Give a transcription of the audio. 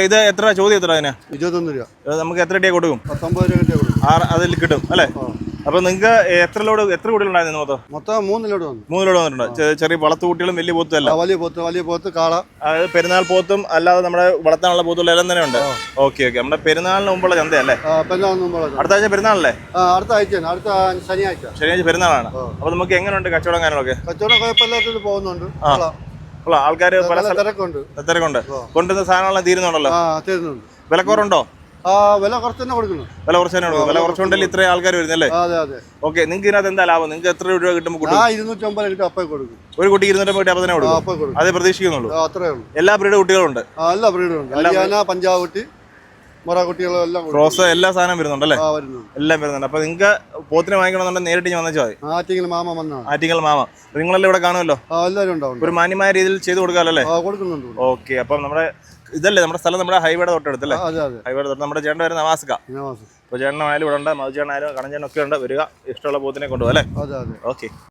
ഇത് എത്ര ചോദ്യം എത്ര അതിന്? 21 രൂപ. നമുക്ക് എത്ര ടീ കൊടുക്കും? 19 രൂപ കൊടുക്കും. അതിൽ കിട്ടും അല്ലേ? അപ്പൊ നിങ്ങൾക്ക് എത്ര കുട്ടികളുണ്ടായിരുന്നു മൊത്തം 3 ലോഡ് വന്നു. 3 ലോഡ് വന്നിട്ടുണ്ട്. ചെറിയ വളർത്തു കുട്ടികളും വലിയ പോത്തും അല്ല? വലിയ പോത്ത് കാള. അതായത് പെരുന്നാൾ പോത്തും അല്ലാതെ നമ്മുടെ വളർത്താനുള്ള പോത്തുകളും എല്ലാം തന്നെ ഉണ്ട്. ഓക്കെ. നമ്മുടെ പെരുന്നാളിന് മുമ്പുള്ള ചന്തയല്ലേ? അടുത്ത ആഴ്ച പെരുന്നാളല്ലേ? അടുത്ത ആഴ്ച, അടുത്ത ശനിയാഴ്ച പെരുന്നാളാണ്. അപ്പൊ നമുക്ക് എങ്ങനെയുണ്ട് കച്ചവടം കാര്യങ്ങളൊക്കെ? കച്ചവടം കുഴപ്പമില്ലാത്തത് പോകുന്നുണ്ട്. ആൾക്കാർ പല തിരക്കുണ്ട്. കൊണ്ടുവന്ന സാധനങ്ങളെല്ലാം തീരുന്നുണ്ടല്ലോ? തീരുന്നുണ്ട്. വിലക്കുറവുണ്ടോ? വില കുറച്ച് തന്നെ കൊടുക്കണം. വില കുറച്ച് തന്നെ കൊടുക്കും. വില കുറച്ചുകൊണ്ടല്ലേ ഇത്രയും ആൾക്കാർ വരുന്നല്ലേ? ഓക്കെ. നിങ്ങൾക്ക് ഇതിനകത്ത് എന്താ ലാഭം? നിങ്ങൾക്ക് എത്ര രൂപ കിട്ടുമ്പോൾ 250 എനിക്ക് അപ്പം കൊടുക്കും. ഒരു കുട്ടി 250 അപ്പം തന്നെ കൊടുക്കും. അതേ പ്രതീക്ഷിക്കുന്നുള്ളൂ. അത്രേ ഉള്ളൂ. എല്ലാ ബ്രീഡ് കുട്ടികളുണ്ട്? എല്ലാ ബ്രീഡും ഉണ്ട്. ഹരിയാന, പഞ്ചാബ് കുട്ടി, മൊറ കുട്ടികളെല്ലാം ക്രോസ് എല്ലാ സാധനം വരുന്നുണ്ടല്ലേ? എല്ലാം വരുന്നുണ്ട്. അപ്പൊ നിങ്ങൾക്ക് പോത്തിനെ വാങ്ങിക്കണമെന്നുണ്ടെങ്കിൽ നേരിട്ട് വന്നാൽ മതി. ആറ്റിങ്ങൽ മാമ വന്നാണ്. ആറ്റിങ്ങൽ മാമ നിങ്ങളെല്ലാം ഇവിടെ കാണുമല്ലോ? എല്ലാവരും ഉണ്ടാവും. ഒരു മാന്യമായ രീതിയിൽ ചെയ്ത് കൊടുക്കാമല്ലേ? കൊടുക്കുന്നുണ്ട്. ഓക്കെ. അപ്പം നമ്മുടെ ഇതല്ലേ നമ്മുടെ സ്ഥലം? നമ്മുടെ ഹൈവേയുടെ തൊട്ടടുത്തല്ലേ? ഹൈവേയുടെ തൊട്ട് നമ്മുടെ ചേട്ടൻ വരുന്ന നവാസ്ക. അപ്പോൾ ചേട്ടനായാലും ഇവിടെ ഉണ്ട്, മധുചേട്ടനായാലും കണഞ്ചേട്ടനൊക്കെ ഉണ്ട്. വരിക, ഇഷ്ടമുള്ള പോത്തിനെ കൊണ്ടുപോകും അല്ലേ? ഓക്കെ.